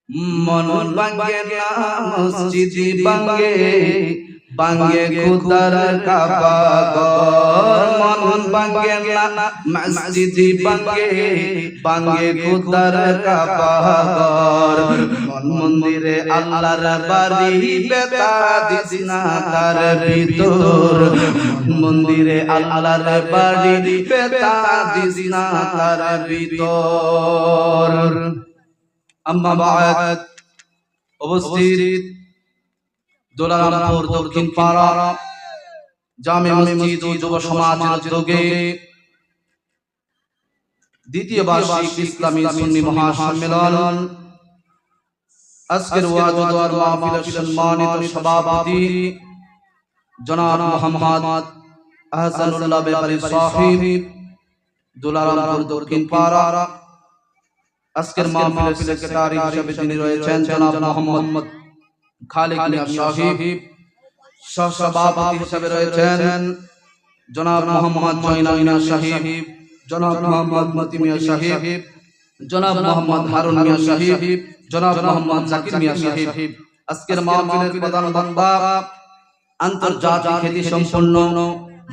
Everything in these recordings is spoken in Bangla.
মন ভাঙ্গে না মসজিদ ভাঙ্গে ভাঙ্গে খুদার কাবা ঘর মন ভাঙ্গে না মসজিদ ভাঙ্গে ভাঙ্গে খুদার কাবা ঘর মন্দিরে আল্লাহর বাড়ি বেতা দিস না তার ভিতর মন্দিরে আল্লাহর বাড়ি বেতা দিস না তার ভিতর আম্মা বাদ উপস্থিত দোলারামপুর দক্ষিণ পাড়া জামে মসজিদ ও যুব সমাজের উদ্যোগে দ্বিতীয় বার্ষিক ইসলামী সুন্নি মহাসম্মেলন আজকের ওয়াজ ও দোয়ার মাহফিলের সম্মানিত সভাপতি জনাব মোহাম্মদ আহসানুল্লাহ ব্যাপারী সাহেব দোলারামপুর দক্ষিণ পাড়া আজকের মাহফিলের সেক্রেটারি হিসেবে যিনি রয়েছেন জনাব মোহাম্মদ খালিক মিয়া সাহেব সহসভাপতি হিসেবে রয়েছেন জনাব মোহাম্মদ জয়নাল মিয়া সাহেব জনাব মোহাম্মদ মতি মিয়া সাহেব জনাব মোহাম্মদ হারুন মিয়া সাহেব জনাব মোহাম্মদ জাকির মিয়া সাহেব আজকের মাহফিলের প্রধান বক্তা আন্তর্জাতিক খ্যাতি সম্পন্ন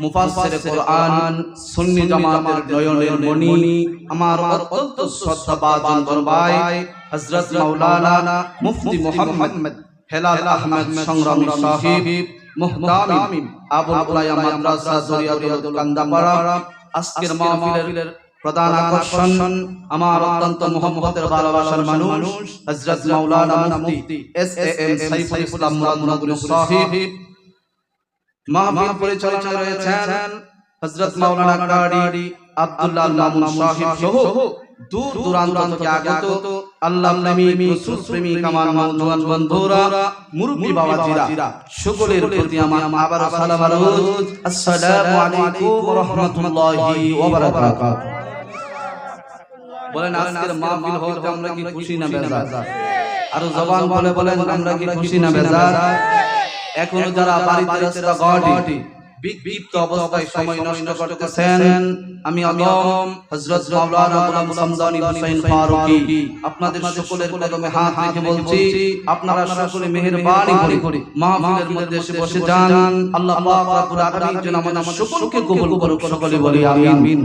মুফাসসিরে কোরআন সুন্নি জামাতের নয়নের মণি আমার অত্যন্ত শ্রদ্ধাভাজন বড় ভাই হযরত মাওলানা মুফতি মুহাম্মদ হেলাল আহমদ সংগ্রামী সাহেব মুহতামিম আবুল উলায়া মাদ্রাসা জরিয়াতুল কান্দাপাড়া আজকের মাহফিলের প্রধান আকর্ষণ আমার অত্যন্ত মুহাম্মদের ভালোবাসার মানুষ হযরত মাওলানা মুফতি এসএএম সাইফুল ইসলাম মুরাদনগরী সাহেব মাহফিল পরিচালনায় রয়েছেন হযরত মাওলানা কারি আব্দুল্লাহ মামুন সাহেব সহ দূর দূরান্ত থেকে আগত আল্লাহ প্রেমিক রাসূল প্রেমিক আমার নওজোয়ান বন্ধুরা মুরব্বি বাবাজিরা সকলের প্রতি আমার আবার সালাম আরজ আসসালামু আলাইকুম ওয়া রাহমাতুল্লাহি ওয়া বারাকাতুহু বলেন আজকের মাহফিল হতে আমরা কি খুশি না বেজার আর জবান বলে বলেন আমরা কি খুশি না বেজার এখনো যারা বাড়িতে রাস্তা গাড়ি বিক্ষিপ্ত অবস্থায় সময় নষ্ট করতেছেন আমি আলম হযরত মাওলানা গোলাম সামদানি হুসাইন ফারুকী আপনাদের সকলের কদমে হাত রেখে বলছি আপনারা সকলে মেহেরবানি করে মাহফিলের মধ্যে এসে বসে যান আল্লাহ পাক রব্বুল আলামিন যেন আমাদের সকলকে কবুল করুক সকলে বলি আমিন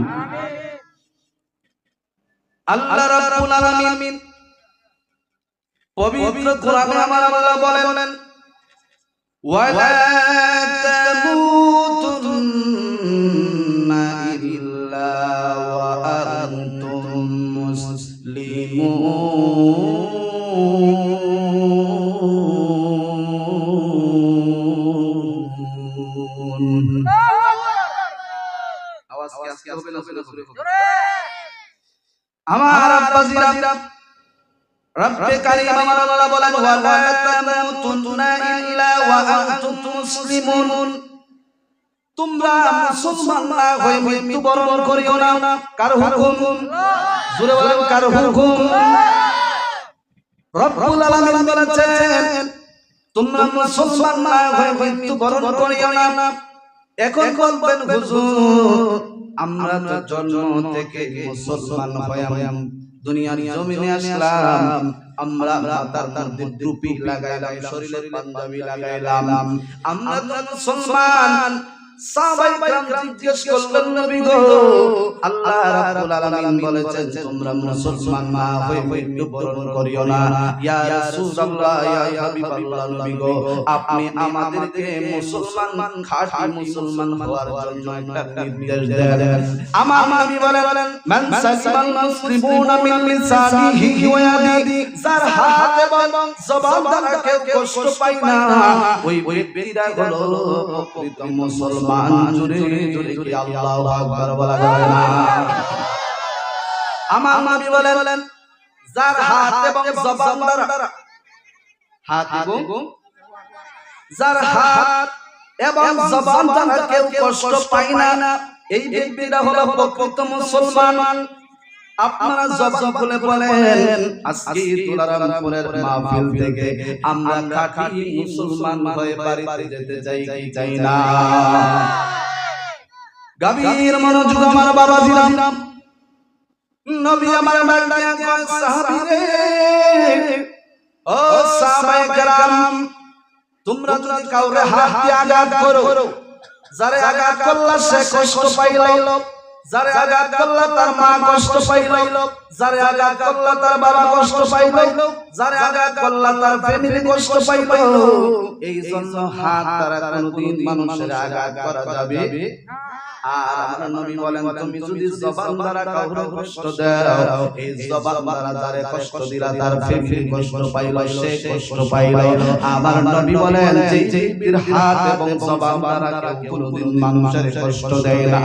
আল্লাহ রাব্বুল আলামিন পবিত্র কোরআনে আমার আল্লাহ বলেন ولا تموتن إلا وأنتم مسلمون আওয়াজ কি আজকে হবে না জোরে হবে আমার আব্বাজিরা রব্বে কারীম আমার আল্লাহ বলেন ওয়ালা তামুতুন্না ইল্লা ওয়া আনতুম মুসলিমুন তোমরা মুসলমান না হয়ে মৃত্যুবরণ করিও না কার হুকুম জোরে বলেন কার হুকুম রব্বুল আলামিন বলেছেন তোমরা মুসলমান না হয়ে মৃত্যুবরণ করিও না এখন বলবেন হুজুর আমরা তো জন্ম থেকে মুসলমান হইয়াম দুনিয়ার জমিনে আসলাম আমরা মাথার মধ্যে টুপি লাগাইলাম শরীরে পাঞ্জাবি লাগাইলাম আমরা তো মুসলমান সাহাবায়ে کرام জিজ্ঞেস করলেন নবী গো আল্লাহ রাব্বুল আলামিন বলেছেন তোমরা মুসলমান না হয়ে মৃত্যুবরণ করিও না ইয়া রাসূলুল্লাহ ইয়া হাবিবাল্লাহ নবী গো আপনি আমাদেরকে মুসলমান খাঁটি মুসলমান হওয়ার জন্য একটা নির্দেশ দেন আমার নবী বলেন মান সালিমাল মুসলিমুনা মিন লিসানিহি ওয়া ইয়াদিহি যার হাত এবং জবান দ্বারা কেউ কষ্ট পায় না ওই ব্যক্তিরা হলো প্রকৃত মুসলমান জোরে জোরে কি আল্লাহু আকবার বলা যায় না আমার নবী বলেন যার হাত এবং জবান দ্বারা হাত এবং যার হাত এবং জবান দ্বারা কেউ কষ্ট পায় না এই ব্যক্তিরা হলো প্রকৃত মুসলমান আপনারা জবান খুলে বলেন আজকে তুলারামপুরের মাহফিল থেকে আমরা খাঁটি মুসলমান হয়ে বাড়িতে যেতে চাই কি চাই না গভীর মনোযোগ আমার বাবাজিরা নবী আমার বাড়িতে কয় সাহাবীরে তোমরা যদি কাউরে হাত দিয়ে আঘাত করো, যারে আঘাত করলা সে কষ্ট পাইল, যারে আঘাত করলা তার মা কষ্ট পাইল, যারে আঘাত করলা তার বাবা কষ্ট পাইল, যারে আঘাত করলা তার ফ্যামিলি কষ্ট পাইল। এই জন্য হাত দ্বারা কোনদিন মানুষের আঘাত করা যাবে। আর আমার নবী বলেন, তুমি যদি জবান দ্বারা কাউকে কষ্ট দাও, এই জবান দ্বারা যারে কষ্ট দিলা তার ফ্যামিলি কষ্ট পাইল, সে কষ্ট পাইল। আমার নবী বলেন, যে হাত এবং জবান দ্বারা কোনদিন মানুষের কষ্ট দেয় না,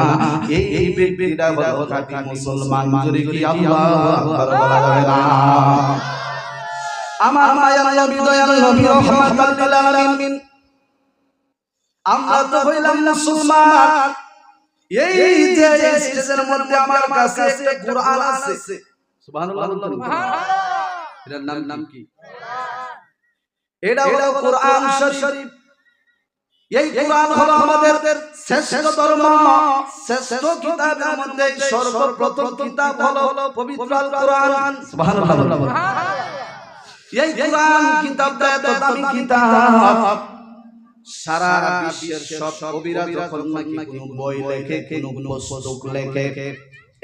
এই ব্যক্তিটা বড় খাঁটি মুসলমান। জোরে কি আল্লাহু আকবার বলা যাবে না? আমার মায়ার নবী, দয়ার নবী, রহমাতুল লিল আলামিন। আমরা তো হইলাম মুসলমান। এই যে স্টেজের মধ্যে আমার কাছে একটা কুরআন আছে, সুবহানাল্লাহ। এটার নাম কি? এটা হলো কুরআন শরীফ। এই কুরআন হলো আমাদের শ্রেষ্ঠ ধর্ম, শ্রেষ্ঠ কিতাবের মধ্যে সর্বপ্রথম কিতাব হলো পবিত্র আল কুরআন, সুবহানাল্লাহ। এই কুরআন কিতাবটা এত দামি কিতাব, সারা বিশ্বের সব কবিরা যখন নাকি কোনো বই লেখে, কোনো পুস্তক লেখে,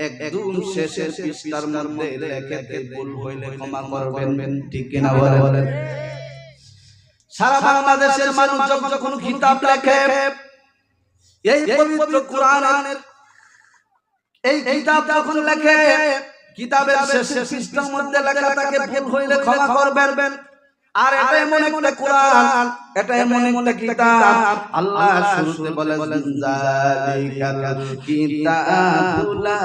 একদম শেষের পৃষ্ঠার মধ্যে লেখে ভুল হইলে ক্ষমা করবেন, ঠিক কিনা বলেন? সারা বাংলাদেশের মানুষ যখন কোনো কিতাব লেখে, এই পবিত্র কোরআনের এই কিতাব যখন লেখে, কিতাবের শেষের পৃষ্ঠার মধ্যে লেখা থাকে ভুল হইলে ক্ষমা করবেন। আর এটা এমন একটা কোরআন, এটা এমন একটা কিতাব, আল্লাহ শুরুতে বলেন, যালিকাল কিতাবু লা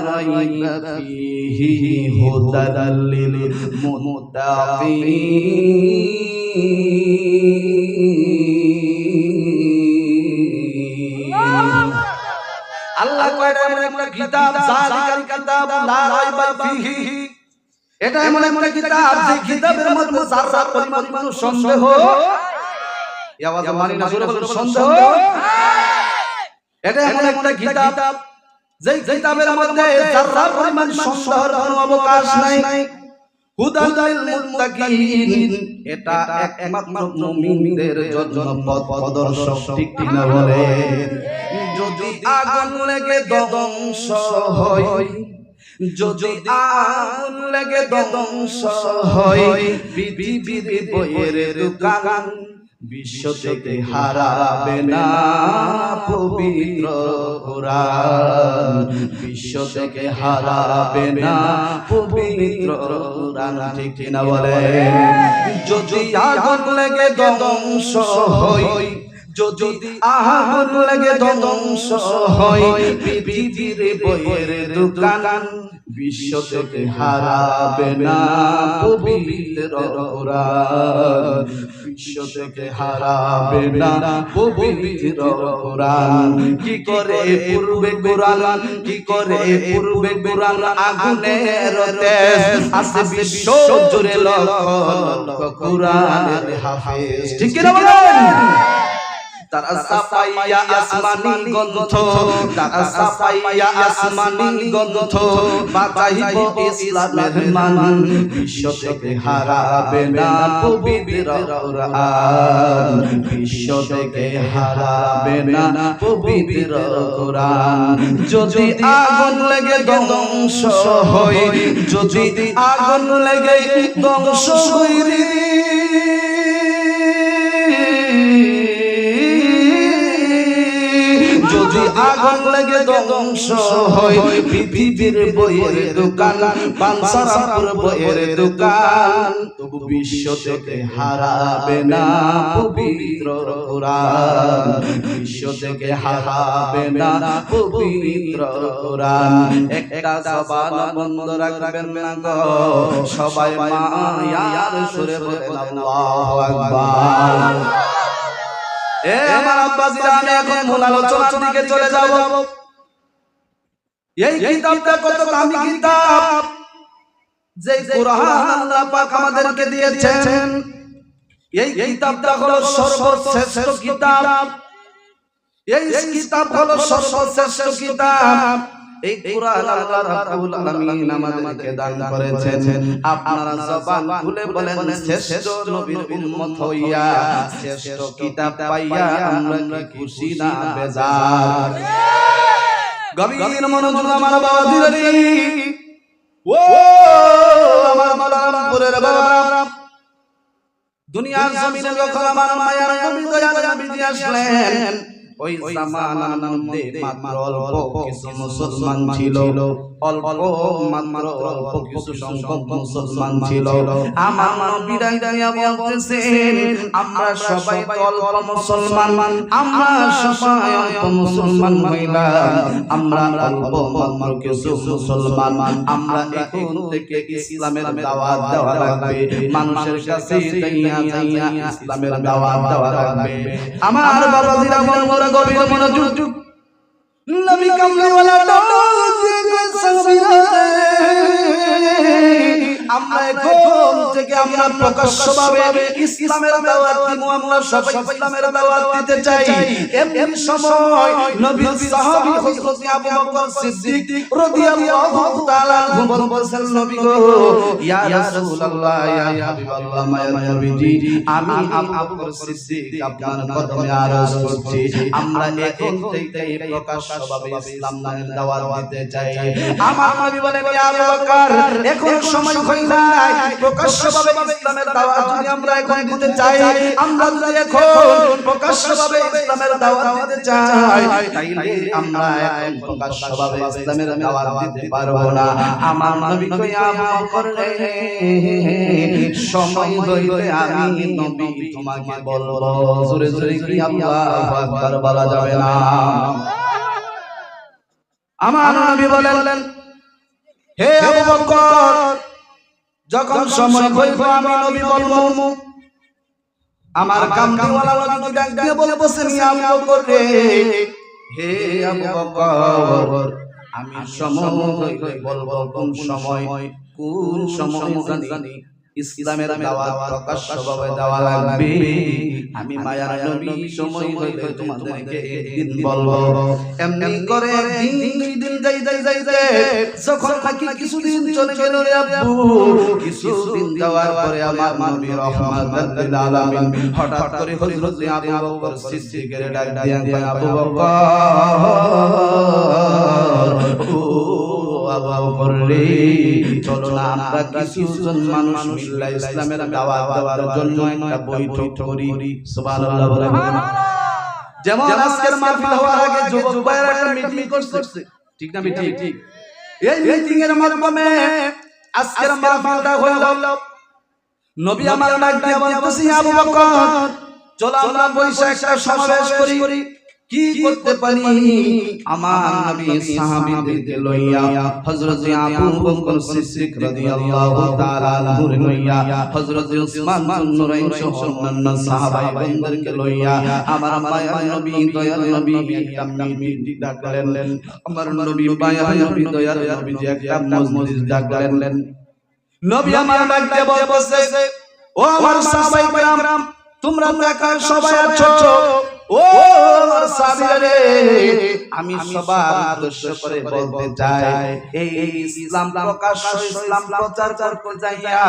রাইবা ফীহি হুদাল লিল মুত্তাকিন। আল্লাহ কয় এমন একটা কিতাব, যালিকাল কিতাবু লা রাইবা ফীহি, এটা এমন একটা কিতাব যে কিতাবের মধ্যে যারা পরিমাণ মানুষ সন্দেহ, এই আওয়াজ মানি না, জোরে বলুন সন্দেহ। এটা এমন একটা কিতাব যে কিতাবের মধ্যে যারা পরিমাণ সন্দেহের কোনো অবকাশ নাই। হুদাল লিল মুত্তাকিন, এটা একমাত্র মুমিনদের জন্য পথ প্রদর্শক, ঠিক কিনা বলেন? যদি আগুন লেগে ধ্বংস হয়, যদি আগুন লেগে ধ্বংস হয়, পৃথিবীর বইয়ের দোকান বিশ্ব থেকে হারাবে না পবিত্র কোরআন, বিশ্ব থেকে হারাবে না পবিত্র কোরআন, ঠিক কিনা বলেন? যদি আগুন লেগে ধ্বংস হয়, যদি আগুন লেগে ধ্বংস হয়, পৃথিবীর বইয়ের দোকান বিশ্ব থেকে হারাবে না পবিত্র কোরআন, বিশ্ব থেকে হারাবে না পবিত্র কোরআন। কি করে পূর্বে কোরআন, কি করে পূর্বে কোরআন আগুনের তেজ, আছে বিশ্ব জুড়ে লক্ষ লক্ষ কোরআনের হাফেজ, ঠিক কি না বলেন? তারা সাফাইয়া আসমানি গন্ধ, তারা সাফাইয়া আসমানি গন্ধ, বাতাইব ইসলামের মান, বিশ্ব থেকে হারাবে না পবিত্র কোরআন, বিশ্ব থেকে হারাবে না পবিত্র কোরআন। যদি আগুন লেগে ধ্বংস হয়, যদি আগুন লেগে ধ্বংস হয়, যদি আগুন লেগে ধ্বংস হয়, পৃথিবীর বইয়ের দোকান, বানসারাপুর বইয়ের দোকান, তবু বিশ্ব থেকে হারাবে না পবিত্র কোরআন, বিশ্ব থেকে হারাবে না পবিত্র কোরআন। একটা জবান বন্ধ রাখবেন না গো, সবাই মায়ার সুরে বলেন আল্লাহু আকবার। আমার আব্বাজিরা, আমি এখন মূল আলোচনার দিকে চলে যাব। এই কিতাবটা কত দামি কিতাব, যে কোরআন আল্লাহ পাক আমাদেরকে দিয়েছেন। এই কিতাবটা হলো সর্বশ্রেষ্ঠ কিতাব, এই কিতাব হলো সর্বশ্রেষ্ঠ কিতাব। এই কোরআন আল্লাহ রাব্বুল আলামিন আমাদেরকে দান করেছেন। আপনারা জবান খুলে বলেন শ্রেষ্ঠ নবীর উম্মত হইয়া, শ্রেষ্ঠ কিতাব পাইয়া আমরা কি খুশি না বেজার? গভীর মনোযোগ আমার বাবা দিদি, ও আমার মালামপুরের বাবা, দুনিয়ার জমিনে যখন আমার মায়ার নবী দয়ার নবী আসলেন, ওই জামানার মধ্যে মাত্র অল্প কিছু মুসলমান ছিল, অল্প কিছু সংখ্যক মুসলমান ছিল। আমার নবী দাঁড়িয়ে বলতেছেন, আমরা সবাই অল্প মুসলমান, আমরা সবাই অল্প মুসলমান হইলাম, আমরা অল্প মাত্র কিছু মুসলমান, আমরা এখন থেকে ইসলামের দাওয়াত দেওয়া লাগবে, মানুষের কাছে যাইয়া যাইয়া ইসলামের দাওয়াত দেওয়া লাগবে। আমার বাবাজিরা বন্ধুরা গভীর মনোযোগ, নবী কামলিওয়ালা আমরা এখন থেকে আমরা প্রকাশ্যভাবে ইসলামের দাওয়াত দিব, আমরা সবাই ইসলামের দাওয়াত দিতে চাই। এমন সময় নবীর সাহাবী হযরত আবু বকর সিদ্দিক রাদিয়াল্লাহু তাআলা বলছেন, নবী গো, ইয়া রাসূলুল্লাহ, ইয়া হাবিবাল্লাহ, মায়া নবীজি, আমি আবু বকর সিদ্দিক আপনার কদমে আরজ করছি, আমরা এখন থেকে প্রকাশ্যভাবে ইসলামের দাওয়াত দিতে চাই। আমার নবী বলেন, ইয়া আবু বকর, এখন সময় হয় নাই, প্রকাশ্যভাবে ইসলামের দাওয়াত যদি আমরা এখন দিতে চাই, আমরা যদি এখন প্রকাশ্যভাবে ইসলামের দাওয়াত দিতে চাই, তাইলে আমরা এখন প্রকাশ্যভাবে ইসলামের দাওয়াত দিতে পারবো না। আমার নবী কই, আবু বকর রে, সময় হইলে আমি নবী তোমাকে বলবো। জোরে জোরে কি আল্লাহু আকবার বলা যাবে না? আমার নবী বলেন, হে আবু বকর, যখন সময় হইব আমি নবী বলবো। আমার কামলিওয়ালা নবী ডাক দিয়ে বলতেছেন, ইয়া আবু বকর রে, হে আবু বকর, আমি সময় হইলে বলবো। কোন সময় জানি ইসলামের দাওয়াত প্রকাশ্যভাবে দেওয়া লাগবে। আমি মায়ার নবী সময় হইলে তোমাদেরকে একদিন বলবো। এমনি করে দিন যাই যখন বাকি কিছুদিন চলে গেল রে আব্বু, কিছুদিন যাওয়ার পরে আমার নবী রহমাতুল লিল আলামিন হঠাৎ করে হযরত আবু বকর সিদ্দিকের ডাক দিয়া কয়, আবু বকর, আবু বকর রে, চলো না আমরা কিছুজন মানুষ মিলে ইসলামের দাওয়াত দেওয়ার জন্য একটা বৈঠক করি। সুবহানাল্লাহ বলেন। যেমন আজকের মাহফিল হওয়ার আগে যুবক ভাইরা একটা মিটিং করছে, ঠিক না? ঠিক। এই মিটিং এর মাধ্যমে আজকের মাহফিলটা হলো। নবী আমার ডাক দিয়ে বলতেছি, আবু বকর, চলো আমরা বৈশাখ একটা সমাবেশ করি। কি করতে পারি? আমার নবী সাহাবীদেরকে লইয়া, হযরত আবু বকর সিদ্দিক রাদিয়াল্লাহু তাআলা আনহু লইয়া, হযরত উসমান যুন্নুরাইন সহ অন্যান্য সাহাবাইদেরকে লইয়া আমার মায়ার নবী দয়ার নবী একটা মিটিং ডাকলেন। আমার নবী মায়ার নবী দয়ার নবী যে একটা মজলিস ডাকলেন। নবী আমার ডাক দিয়ে বলতেছে, ও আমার সাহাবায়ে কেরাম, তোমরা তো এখানে সবাই আছো, ও আমার সাহাবীরা, আমি সবার উদ্দেশ্য করে বলতে চাই, এই ইসলাম প্রকাশ্য ইসলাম প্রচার করতে যাইয়া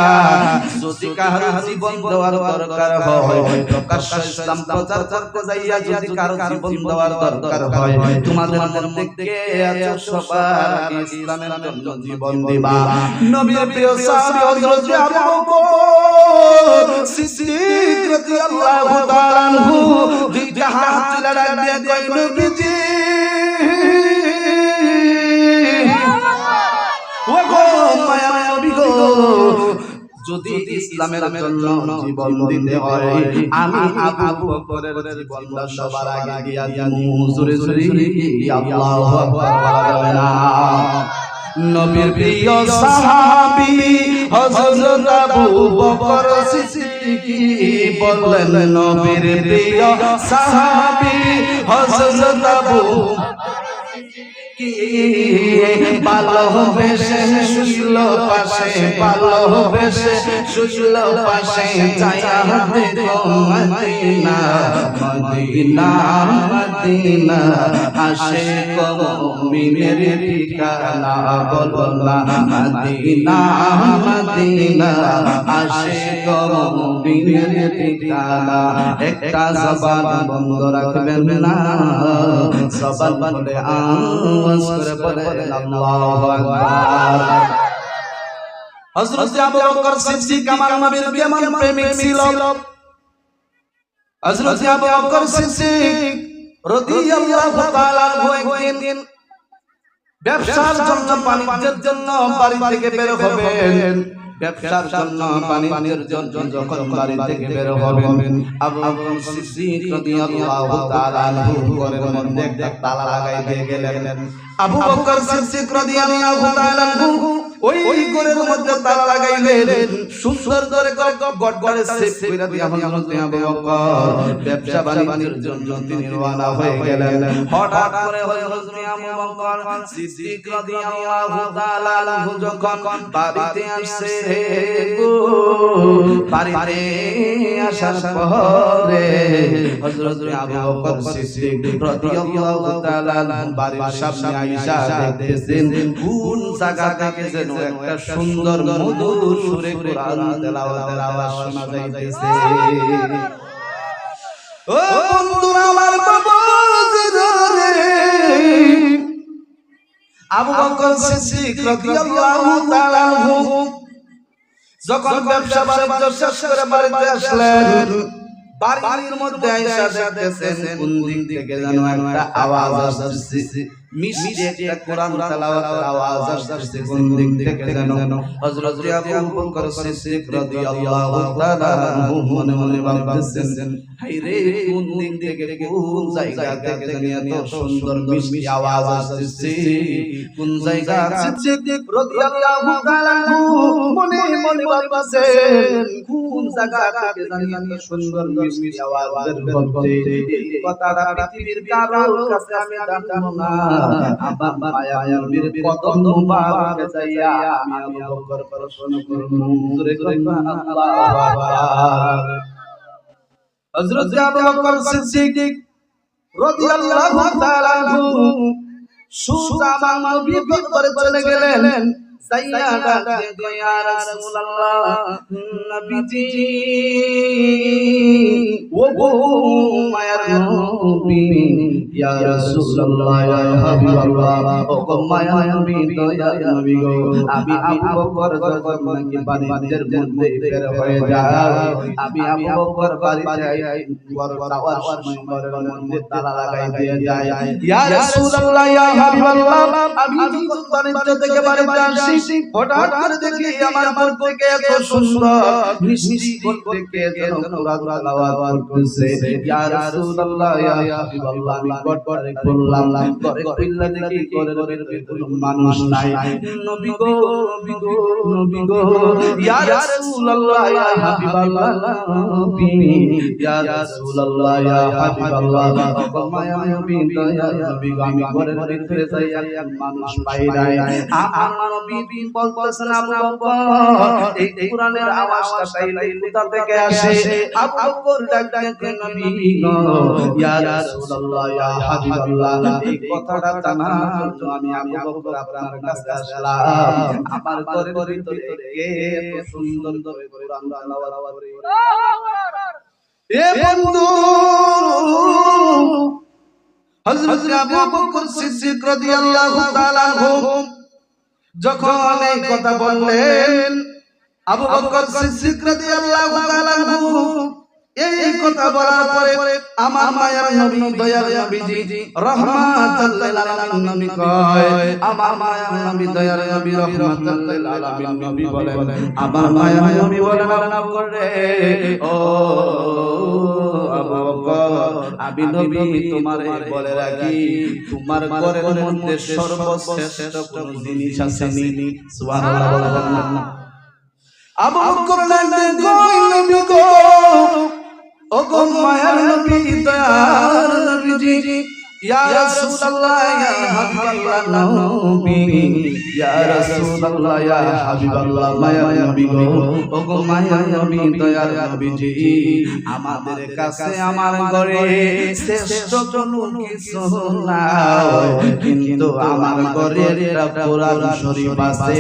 যদি কারো জীবন দেওয়ার দরকার হয়, প্রকাশ্য ইসলাম প্রচার করতে যাইয়া যদি কারো জীবন দেওয়ার দরকার হয়, তোমাদের মধ্যে কে আছো সবাই ইসলামের জন্য জীবন দিবা। নবীর প্রিয় সাহাবী হযরত আবু বকর সিদ্দিক রাদিয়াল্লাহু তাআলা আনহু দুইটা হাত তুলে ডাক দিয়ে কয়, নবীজি, ও গো মায়া নবী গো, যদি ইসলামের জন্য জীবন দিতে হয়, আমি আবু বকরের জীবনটা সবার আগে দিয়া দিমু। জোরে জোরে আল্লাহু আকবার বলা যাবে না? নবীর প্রিয় সাহাবী হযরত আবু বকর সিদ্দিক বললেন, নবীর প্রিয় সাহাবী হযরত আবু বকর সিদ্দিক কি ভালোবেসে শুইল পাশে, ভালোবেসে শুইল পাশে, যায়া দেখো মদিনা মদিনা মদিনা, আশিক মুমিনের ঠিকানা, বলো না মদিনা মদিনা, আশিক মুমিনের ঠিকানা। একটা জবান বন্ধ রাখবেন না, জবান বলে আওয়াজ করে বলেন আল্লাহু আকবার। হযরত আবু বকর সিদ্দিক আমার নবীর কেমন প্রেমিক ছিল। হযরত আবু বকর সিদ্দিক রাদিয়াল্লাহু তাআলা একদিন ব্যবসার জন্য বাণিজ্যের জন্য বাড়ি থেকে বের হবেন। ব্যবসার জন্য বাণিজ্যের জন্য যখন বাড়ি থেকে বের হবেন, আবু বকর সিদ্দিক রাদিয়াল্লাহু তাআলা ঘরের মধ্যে একটা তালা লাগাই দিয়ে গেলেন। আবু বকর সিদ্দিক রাদিয়াল্লাহু তাআলা ওই ঘরের মধ্যে তালা লাগাইলেন, সুন্দর করে গড়গড়ে সেফ কইরা দিয়া হযরত আবু বকর ব্যবসা বাণিজ্যের জন্য তিনি রওনা হয়ে গেলেন। হঠাৎ করে হযরত আবু বকর সিদ্দিক রাদিয়াল্লাহু তাআলা যখন বাড়িতে আসে, বাড়িতে আসার পরে হযরত আবু বকর সিদ্দিক রাদিয়াল্লাহু তাআলা বাড়ির সামনে আয়েশা দেখতেছেন কোন জায়গা থেকে যেন একটা সুন্দর মধুর সুরে কোরআন তেলাওয়াতের আওয়াজ শোনা যাইতেছে। ও বন্ধুরা আমার, বাবাজিরা রে, আবু বকর সিদ্দিক রাদিয়াল্লাহু তাআলা যখন ব্যবসা বাণিজ্য শেষ করে বাড়িতে আসলেন, বাড়ির মধ্যে আয়েশা দেখতেছেন কোন দিক থেকে যেন একটা আওয়াজ আসছে, মিষ্টি একটা কোরআন তেলাওয়াতের আওয়াজ আসছে কোন দিক থেকে যেন। হযরত আবু বকর সিদ্দিক রাদিয়াল্লাহু তাআলা মনে মনে ভাবতেছেন, হায় রে, কোন দিক থেকে কোন জায়গা থেকে যেন এত সুন্দর মিষ্টি আওয়াজ আসছে, কোন জায়গা। সিদ্দিক রাদিয়াল্লাহু তাআলা মনে মনে ভাবতেছেন কোন জায়গা থেকে যেন এত সুন্দর মিষ্টি আওয়াজ বের হচ্ছে। এই কথাটা পৃথিবীর কারো কাছে আমি জানতাম না। আমার মায়ার নবীর কদম মুবারকে যাইয়া আমি আবু বকর প্রশ্ন করব, জোরে কইবা আল্লাহু আকবার। হযরত আবু বকর সিদ্দিক রাদিয়াল্লাহু তাআলা সুজা আমার নবীর দরবারে চলে গেলেন। যাইয়া ডাকে, ইয়া রাসূলুল্লাহ, নবীজি, ও গো মায়ার নবী, ইয়া রাসূলুল্লাহ, ইয়া হাবিবাল্লাহ, ও গো মায়ার নবী, দয়ার নবী গো, আমি আবু বকর যখন নাকি বাণিজ্যের মধ্যে বের হয়ে যাই, আমি আবু বকর বাড়িতে ঘর যাওয়ার সময় ঘরের মধ্যে তালা লাগাই দিয়ে যাই। ইয়া রাসূলুল্লাহ, ইয়া হাবিবাল্লাহ, আমি যখন বাণিজ্য থেকে বাড়িতে আসি, হঠাৎ করে দেখি আমার ঘর থেকে এত সুন্দর মিষ্টি ঘর থেকে যেন কোরআন তেলাওয়াত করতেছে। ইয়া রাসূলুল্লাহ, ইয়া হাবিবাল্লাহ, আমি ঘরে খুললাম, ঘরে খুললে দেখি ঘরের ভিতরে কোনো মানুষ নাই। নবী গো, নবী গো, নবী গো, ইয়া রাসূলুল্লাহ, ইয়া হাবিবাল্লাহ, নবী, ইয়া রাসূলুল্লাহ, ইয়া হাবিবাল্লাহ, ও মায়া নবী, দয়ার নবী গো, আমি ঘরের ভিতরে যাই, এক মানুষ পাই নাই। আমার নবী বলতেছেন, আবু বকর, এই কোরআনের আওয়াজটা তাইলে কোথা থেকে আসে? আবু বকর ডাকতেন, নবী গো, ইয়া রাসূলুল্লাহ, ইয়া হাবিবাল্লাহ, এই কথাটা জানার জন্য আমি আবু বকর আপনার কাছে আসলাম। আমার ঘরের ভিতরে কে এত সুন্দর করে কোরআন তেলাওয়াত করে? এ বন্ধু, হযরত আবু বকর সিদ্দিক রাদিয়াল্লাহু তাআলা যখন এই কথা বললেন, আবু বকর সিদ্দিক রাদিয়াল্লাহু তাআলা এই কথা বলার পরে আমার মায়ার নবী, দয়ার নবীজি, রাহমাতুল লিল আলামিন নবী কয়, আমার মায়ার নবী, দয়ার নবী, রাহমাতুল লিল আলামিন নবী বলেন, আমার মায়ার নবী বলেন, আবু বকর রে, ও আবু বকর, আমি নবী তোমারে বলে রাখি, তোমার ঘরের মধ্যে সর্বশ্রেষ্ঠ কোন জিনিস আছে নি? সুবহানাল্লাহ বলেন না। আবু বকর ডাকতেন, কই নবী গো, ও গো মায়ার নবী, দয়ার নবীজি, ইয়া রাসূলুল্লাহ ইয়া হাবিবাল্লাহ নবী ইয়া রাসূলুল্লাহ ইয়া হাবিবাল্লাহ মায়া নবী গো ওগো মায়া নবী দয়ার নবীজি আমাদের কাছে আমার ঘরে শ্রেষ্ঠ কোনো কিছু নাই কিন্তু আমার ঘরে একটা কোরআন শরীফ আছে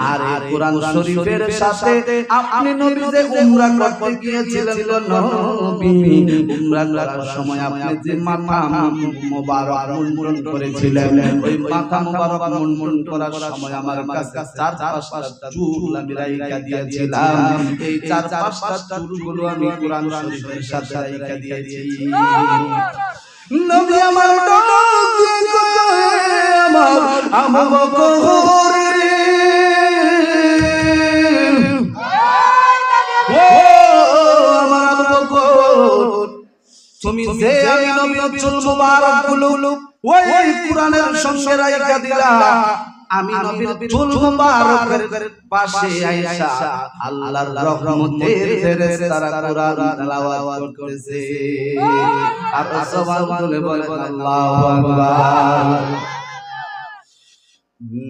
আর এই কোরআন শরীফের সাথে আপনি নবী যে উমরা করতে গিয়েছিলেন গো নবী উমরা করার সময় আপনি যে মাথা মুবারক মুন্ডন করেছিলেন ওই মাথা মুবারক মুন্ডন করার সময় আমার কাছে চার পাঁচটা চুল আমি রাইখা দিয়েছিলাম এই চার পাঁচটা চুলগুলো আমি কোরআন শরীফের সাথে রাইখা দিয়েছি নবী আমার ডাক আমার আবু বকর ও আমার আবু বকর তুমি যে আমি নবীর চুল মুবারক গুলো ওই কোরআনের সঙ্গে রাইখা দিলা আমি নবীর চুল মুবারকের পাশে আয়েশা আল্লাহর রহমতের ফেরেশতারা কোরআন তেলাওয়াত করতেছে আর সুবহান বলে বলেন আল্লাহু আকবার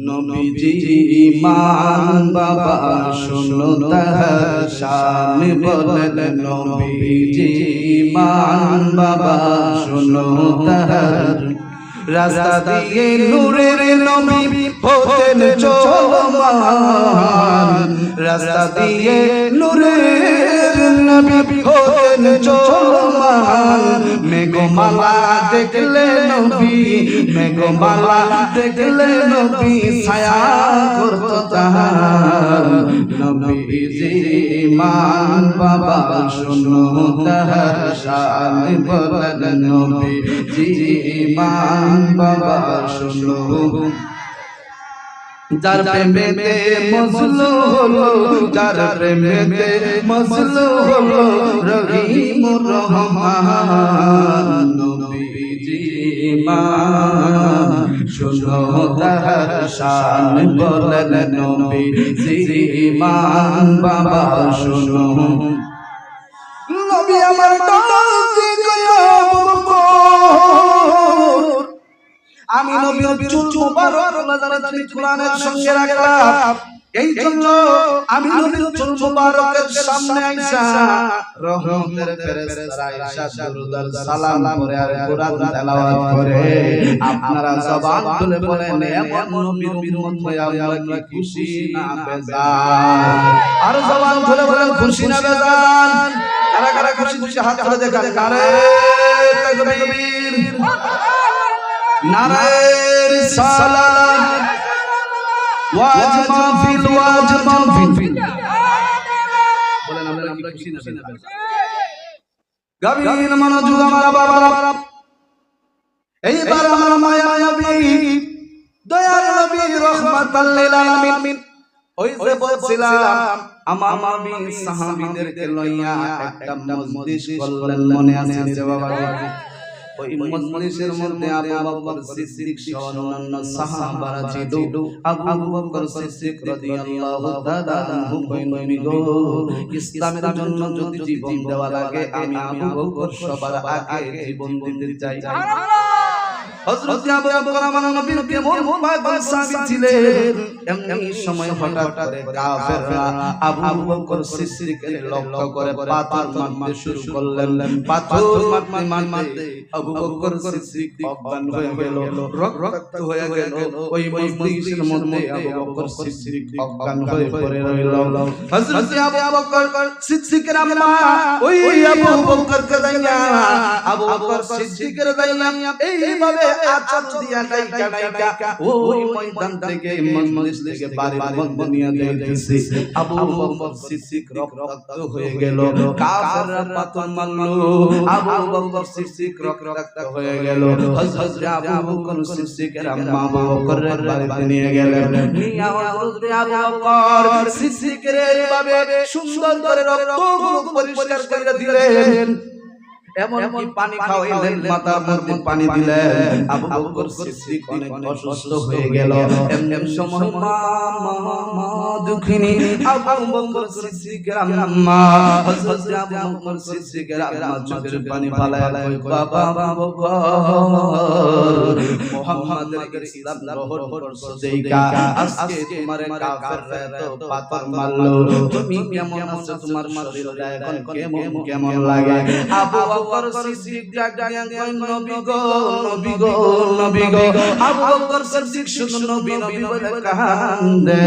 নবীজি ইমান বাবা শুনো তাহার শান বলেন নবীজি ইমান বাবা শুনো তাহার রাস্তা দিয়ে নূরের নবী হতেন চলমান রাস্তা দিয়ে নূরের নবী হতেন চলমান মেঘমালা দেখলে নবী মেঘমালা দেখলে নবী ছায়া করত তাহার নবীজি ইমান বাবা শুনো তাহার শান বলেন নবীজি ইমান বাবা শুনো যার প্রেমেতে মজলু হলো যার প্রেমেতে মজলু হলো রহিমুর রহমান নবীজি ইমান শুনো তাহার শান বলেন নবীজি ইমান বাবা শুনো নবী আমার আমি নবীর চুল মুবারক তুমি কোরআনের সঙ্গে রাখলাম এই জন্য আমি নবীর চুল মুবারকের সামনে আয়েশা রহমতের ফেরেশতা আয়েশা দরুদ আর সালাম করে আর কোরআন তেলাওয়াত করে আপনারা জবান খুলে বলেন এমন নবীর উম্মত হয়ে আমরা কি খুশি না বেজান আর জবান খুলে বলেন খুশি না বেজান কারা কারা খুশি খুশি হাত তুলে দেখান কারে তাকবীর নারায়ে রিসালাত ওয়াজ মাহফিল বলেন আমরা কি খুশি না গভীর মনোযোগ আমার বাবা এইবার আমার মায়া নবী দয়ার নবী রাহমাতাল লিল আলামিন ওই যে বলছিলাম আমার নবী সাহাবীদেরকে লইয়া একটা মজলিস করলেন মনে আছে যে বাবা ওই মজলিসের মধ্যে আবু বকর সিদ্দিক সহ অন্যান্য সাহাবারা ছিল আবু বকর সিদ্দিক রাদিয়াল্লাহু তাআলা আনহু কইলেন গো ইসলামের জন্য যদি জীবন দেওয়া লাগে আমি আবু বকর সবার আগে জীবন দিতে চাই হযরত আবু বকর আমার নবীর কেমন ভাই সাহাবী ছিলেন এমনি সময় হঠাৎ করে কাফেররা আবু বকর সিদ্দিকের লক্ষ্য করে পাথর মারতে শুরু করলেন পাথর মারতে আবু বকর সিদ্দিক অজ্ঞান হয়ে গেল রক্তাক্ত হয়ে গেল ওই মজলিসের মধ্যে আবু বকর সিদ্দিক অজ্ঞান হয়ে পড়ে রইল হযরত আবু বকর সিদ্দিকের আম্মা ওই আবু বকরকে দাইয়া আবু বকর সিদ্দিকের দাইয়া এইভাবে আচল দিয়া ডাইকা ওই ময়দান থেকে মজলিস থেকে বাড়ির মধ্যে নিয়ে যাইতেছে আবু বকর সিদ্দিক রক্তাক্ত হয়ে গেল কাফেররা পাথর মারলো আবু বকর সিদ্দিক রক্তাক্ত হয়ে গেল হযরত আবু বকর সিদ্দিকের আম্মা আবু বকরের বাড়িতে নিয়ে গেলেন নিয়া হযরত আবু বকর সিদ্দিকের এইভাবে সুন্দর করে রক্তগুলো পরিষ্কার করে দিলেন এমন কি পানি খাওয়াইলেন, মাথার মধ্যে পানি দিলেন। আবু বকর সিদ্দিক অনেক অসুস্থ হয়ে গেল। এমন সময় মা দুঃখিনী আবু বকর সিদ্দিকের আম্মা হযরত আবু বকর সিদ্দিকের আম্মা চোখের পানি ফালায় কয়, বাবা বকর, মুহাম্মাদের ইসলাম গ্রহণ করছো দেখা আজকে তোমারে কাফেররা তো পাথর মারলো, তুমি কেমন আছো, তোমার শরীরটা এখন কেমন লাগে? আবু বকর সিদ্দিক ডাক দিয়া কয়, নবী গো নবী গো নবী গো। আবু বকর সিদ্দিক শুধু নবী নবী বলে কান্দে।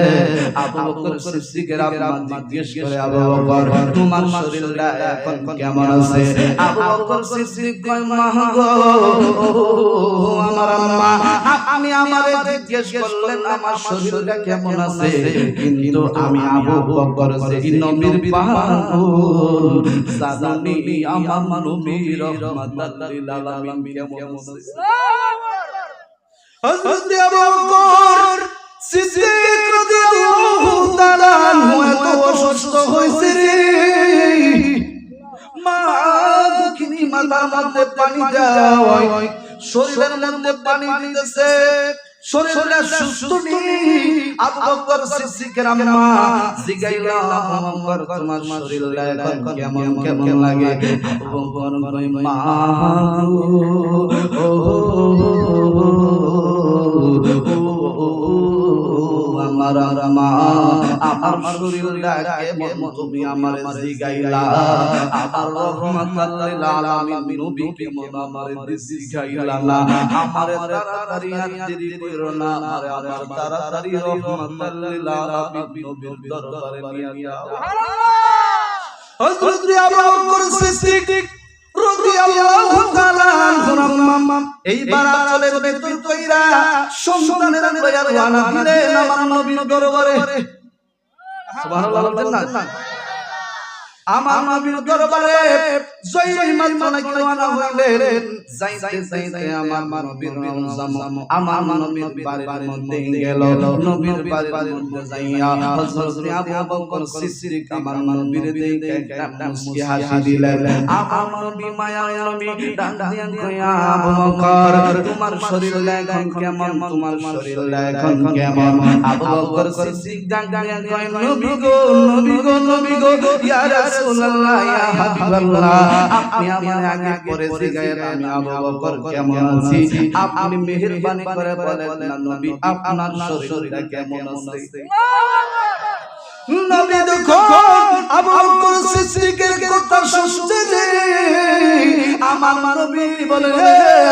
আবু বকর সিদ্দিকের আম্মা জিজ্ঞেস করে, আবু বকর তোমার শরীরটা এখন কেমন আছে? আবু বকর সিদ্দিক কয়, মা গো আমার আম্মা, আপনি আমারে জিজ্ঞেস করলেন আমার শরীরটা কেমন আছে, কিন্তু আমি আবু বকর সেই নবীর পাগল জানি আমার নবী রহমাতুল লিল আলামিন কেমন আছে। হযরত আবু বকর সিদ্দিক রাদিয়াল্লাহু তাআলা এত অসুস্থ হয়েছে রে, মা দুঃখিনী মাথার মধ্যে পানি দাও, শরীরের মধ্যে পানি দিতেছে, শরীরটা সুস্থ নেই। আবু বকর সিদ্দিকের আম্মা জিগাইলা, আবু বকর তোমার শরীরটা এখন কেমন লাগে? আবু বকর কয়, মা আমার মা, আমার শরীরটা কেমন তুমি আমারে জিগাইলা? আমার রহমাতুল লিল আলামিন নবী কেমন আমারে জিগাইলা না? আমারে তাড়াতাড়ি আর দেরি কইরো না, আমারে আমার তাড়াতাড়ি রহমাতুল লিল আলামিন নবীর দরবারে নিয়ে যাও। হযরত আবু বকর সিদ্দিক রাদিয়াল্লাহু তাআলা আনহু এইবার আঁচলের ভেতর কইরা সন্তানের লইয়া রওনা দিলেন আমার নবীর দরবারে। সুবহানাল্লাহ বলতেন না? আমার নবীর দরবারে জয় মাত্র নাকি রওনা হইলেন। যাইতে যাইতে আমার নবীর রওজা আমার নবীর বাড়ির মধ্যে গেল। নবীর বাড়ির মধ্যে যাইয়া হযরত আবু বকর সিদ্দিক আমার নবীর দিকে একটা মুস্কি হাসি দিলেন। আমার নবী মায়া নবী ডাক দিয়া কয়, আবু বকর তোমার শরীরটা এখন কেমন, তোমার শরীরটা এখন কেমন? আবু বকর সিদ্দিক ডাক দিয়া কয়, নবী গো নবী গো নবী গো, ইয়া রাসূলুল্লাহ ইয়া হাবিবাল্লাহ, আপনি আমারে আগে পরে জিগায়েন আমি আবু বকর কেমন আছি, আপনি মেহেরবানি করে বলেন না নবী আপনার শরীরটা কেমন আছে? নবী যখন আবু বকর সিদ্দিকের কথা শুনতে আমার নবী বলে,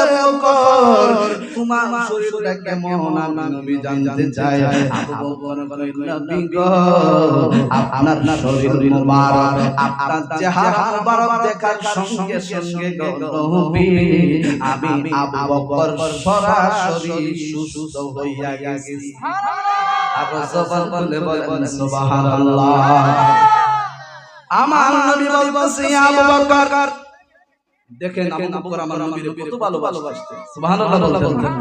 আবু বকর তোমার শরীরটা কেমন আমি নবী জানতে চাই। আবু বকর বলে, নবী গো আপনার শরীর মুবারক, আপনার চেহারা মুবারক দেখার সঙ্গে সঙ্গে নবী আমি আবু বকর সরাসরি সুস্থ হইয়া গেছি। আবু জবান বলে বলেন সুবহানাল্লাহ। আমার নবী বলছে, আবু বকর দেখেন আবু বকর আমার নবীর কত ভালোবাসতেন। সুবহানাল্লাহ বলতেন,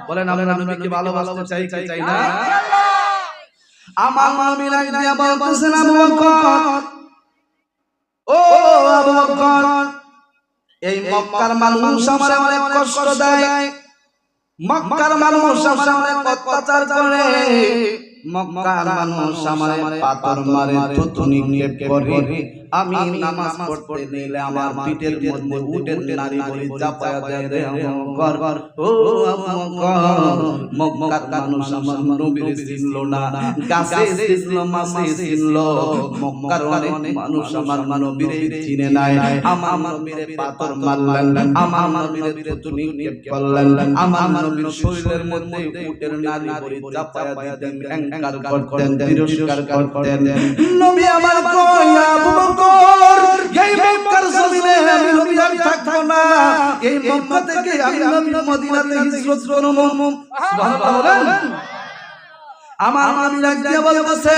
বলেন আমরা নবীকে ভালোবাসতে চাই না? আমার নবী রাইয়া বলতেছেন, আবু বকর ও আবু বকর এই মক্কার মানুষ আমারে অনেক কষ্ট দেয়, মক্কার মানুষ আমারে অনেক অত্যাচার করে, মক্কার মানুষ আমারে পাথর মারে, থুতু নিক্ষেপ করে, আমি নামাজ পড়তে নিলে আমার পিঠের মধ্যে উটের নারী বলি চাপায়া দেয়। কর ও মক্কার মানুষ আমার নবীর চিনলো না, গাছে চিনলো, মাছে চিনলো, মক্কার অনেক মানুষ আমার নবীর চিনে নাই। আমার নবীর পাথর মারলেন, আমার নবীর থুতু নিক্ষেপ করলেন, আমার নবীর শরীরের মধ্যে উটের নারী বলি চাপায়া দিতেন, অহংকার করতেন, তিরস্কার করতেন। নবী আমার কয়, আবু বকর এই মক্কার জমিনে আমি নবী আর থাকবো না, এই মক্কা থেকে আমি নবী মদিনাতে হিজরত করব। সুবহানাল্লাহ বলেন। আমার নবী রাজিয়া বলতেছে,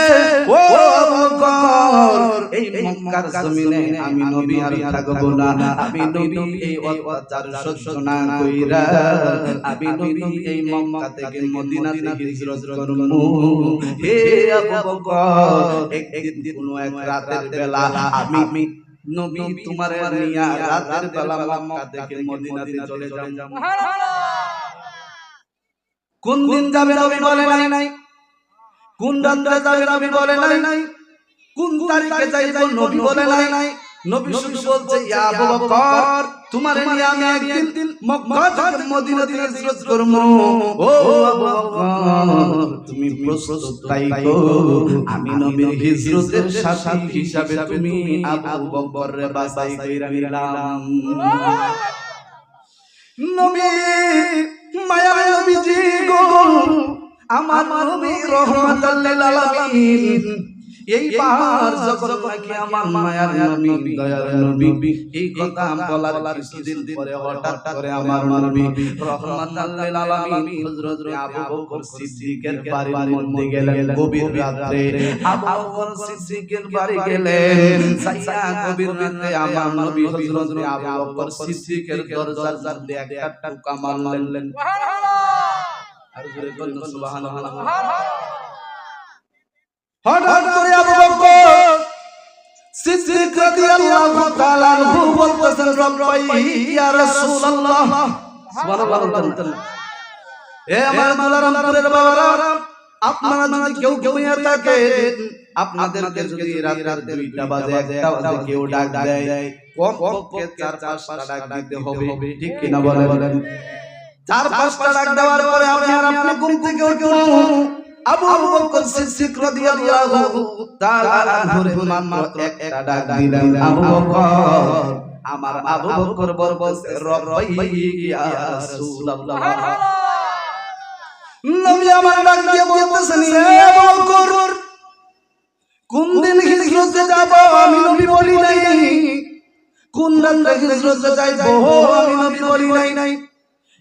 ও আবু বকর এই মক্কার জমিনে আমি নবী আর থাকবো না, আমি নবী এই অত্যাচার সহ্য না কইরা আমি নবী এই মক্কা থেকে মদিনাতে হিজরত করব। হে আবু বকর একদিন কোন এক রাতের বেলা আমি নবী তোমার নিয়া রাতের বেলা মক্কা থেকে মদিনাতে চলে যাব। কোন দিন যাবে নবী বলে নাই, কোন রাতে যাবে নবী বলে নাই, কোন তারিখে যাইব নবী বলে নাই। নবী শুধু বলছে ইয়া আবু বকর তোমারে নিয়ে আমি একদিন মক্কা থেকে মদিনাতে হিজরত করব। ও আবু বকর তুমি প্রস্তুত থাকো, আমি নবীর হিজরতের সাথী হিসাবে তুমি আবু বকররে বাছাই কইরা নিলাম। নবী মায়া নবীজি গো, আমার নবী রহমাতুল লিল আলামিন, এইবার যখন নাকি আমার মায়ার নবী দয়ার নবী এই কথা বলার কিছুদিন পরে হঠাৎ করে আমার নবী রহমাতুল লিল আলামিন হযরত আবু বকর সিদ্দিকের বাড়ির মধ্যে গেলেন। গভীর রাতে আবু বকর সিদ্দিকের বাড়ি গেলেন। সাইয়া গভীর রাতে আমার নবী হযরত আবু বকর সিদ্দিকের দরজার দিয়ে একটা টোকা মারলেন। সুবহানাল্লাহ, আর জোরে বলুন সুবহানাল্লাহ। হঠাৎ করে আবু বকর সিদ্দিক রাদিয়াল্লাহু তাআলা আনহু বলতেছেন রব্বাই ইয়া রাসূলুল্লাহ, সুবহানাল্লাহ বলতেন। এ আমার মালারামপুরের বাবারা, আপনারা যদি কেউ ঘুমিয়ে থাকেন, আপনাদেরকে যদি রাত 2টা বাজে 1টা বাজে কেউ ডাক দেয়, কমপক্ষে 4-5টা ডাক দিতে হবে, ঠিক কি না বলেন? 4-5টা ডাক দেওয়ার পরে আপনি ঘুম থেকে উঠুন। আবু বকর সিদ্দিক রাদিয়াল্লাহু তাআলা আনহু মাত্র একটা ডাক দিলেন, আবু বকর। আমার আবু বকর বলছে রব্বাই ইয়া রাসূলুল্লাহ। নবী আমার ডাক দিয়ে বলতেছেন হে আবু বকর, কোন দিন হিজরতে যাব আমি নবী বলি নাই, কোন রাতে হিজরতে যাইব আমি নবী বলি নাই,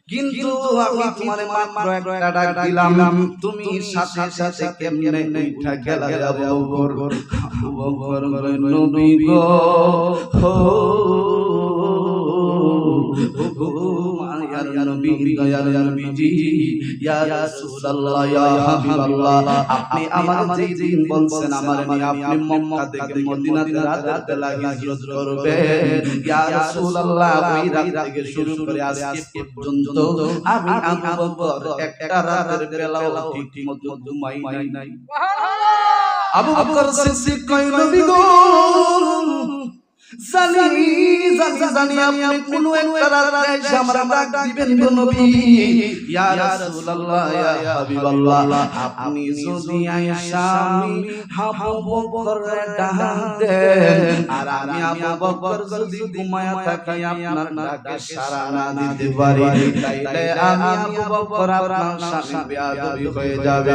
কিন্তু আমি তোমারে মাত্র একটা ডাক দিলাম, তুমি সাথে সাথে কেমনে উঠা গেলা আবু বকর। আবু বকর নবী গো, মায়ার নবী দয়ার নবীজি ইয়া রাসূলুল্লাহ ইয়া হাবিবাল্লাহ, আপনি আমার যেই দিন বলছেন আমার নিয়ে আপনি মক্কা থেকে মদিনাতে রাতের বেলা হিজরত করবেন, ইয়া রাসূলুল্লাহ ওই রাত থেকে শুরু করে আজকে পর্যন্ত আমি আবু বকর একটা রাতের বেলাও ঠিক মতো ঘুমাই নাই। সুবহানাল্লাহ। আবু বকর সিদ্দিক কয় নবী গো, জানি আপনি কোন একটা রাতে এসে আমার ডাক দিবেন গো নবী। ইয়া রাসূলুল্লাহ ইয়া হাবিবাল্লাহ, আপনি যদি আয়েশা আমি আবু বকরের ডাক দেন, আর আমি আবু বকর যদি ঘুমায়া থাকি আপনার ডাকে সাড়া না দিতে পারি, তাইলে আমি আবু বকর আপনার সামনে বেয়াদবি হয়ে যাবে।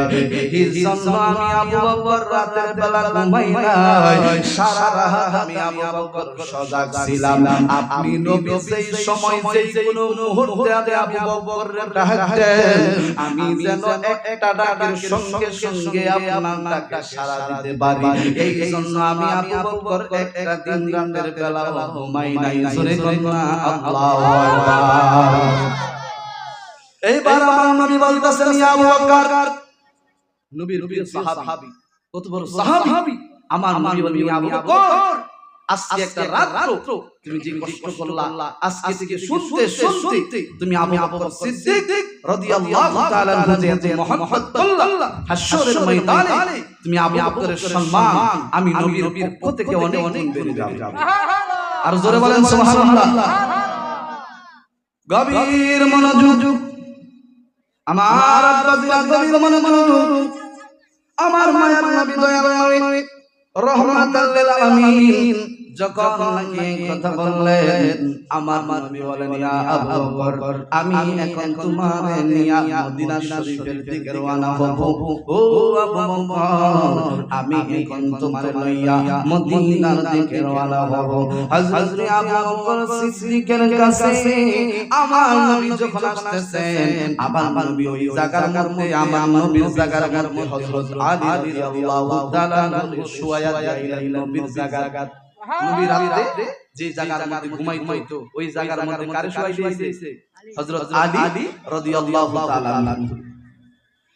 এই জন্য আমি আবু বকর রাতের বেলা ঘুমাই নাই, সারা রাত আমি আবু বকর সজাগ ছিলাম। আপনি নবী সেই সময় যেই কোন মুহূর্তে আবু বকরের ডাক দেন, আমি যেন একটা ডাকের সঙ্গে সঙ্গে আপনার ডাকে সাড়া দিতে পারি। এই জন্য আমি আবু বকর একটা দিন রাতের বেলা ঘুমাই নাই। জোরে বলুন আল্লাহু আকবার। এইবার আমার নবী বলতেছেন ইয়া আবু বকর, নবীর প্রিয় সাহাবী, কত বড় সাহাবী আমার নবী বলেন ইয়া আবু বকর, আজকে একটা রাত তুমি যে কষ্ট করলা, আজকে থেকে শুনতে শুনতে তুমি আবু বকর সিদ্দিক রাদিয়াল্লাহু তাআলা আনহু যে মুহাম্মদ সাল্লাল্লাহু হাশরের ময়দানে তুমি আবু বকরের সম্মান আমি নবীর পক্ষ থেকে অনেক বেড়ে যাবে। সুবহানাল্লাহ, আর জোরে বলেন সুবহানাল্লাহ। গভীর মনোযোগ আমার আব্বা, গভীর মনোযোগ আমার মায়ার নবী দয়ার নবী রহমাতুল লিল আলামিন যখন নাকি কথা বললেন, আমার নবী বলেন ইয়া আবু বকর, আমি এখন তোমারে নিয়া মদিনা শরীফের দিকে রওনা হব। ও আবু বকর, আমি এখন তোমারে লইয়া মদিনার দিকে রওনা হব। হযরত আবু বকর সিদ্দিকের কাছে আমার নবী যখন আসতেছেন, আমার নবী ওই জায়গার মধ্যে, আমার নবীর জায়গার মধ্যে হযরত আলী রাদিয়াল্লাহু তাআলা শুয়ায়া যাইলেন নবীর জায়গা। নবী রাতে যে জায়গার মধ্যে ঘুমাইতো ওই জায়গার মধ্যে কারে শুয়াই দিয়েছে? হযরত আলী রাদিয়াল্লাহু তাআলা আনহু।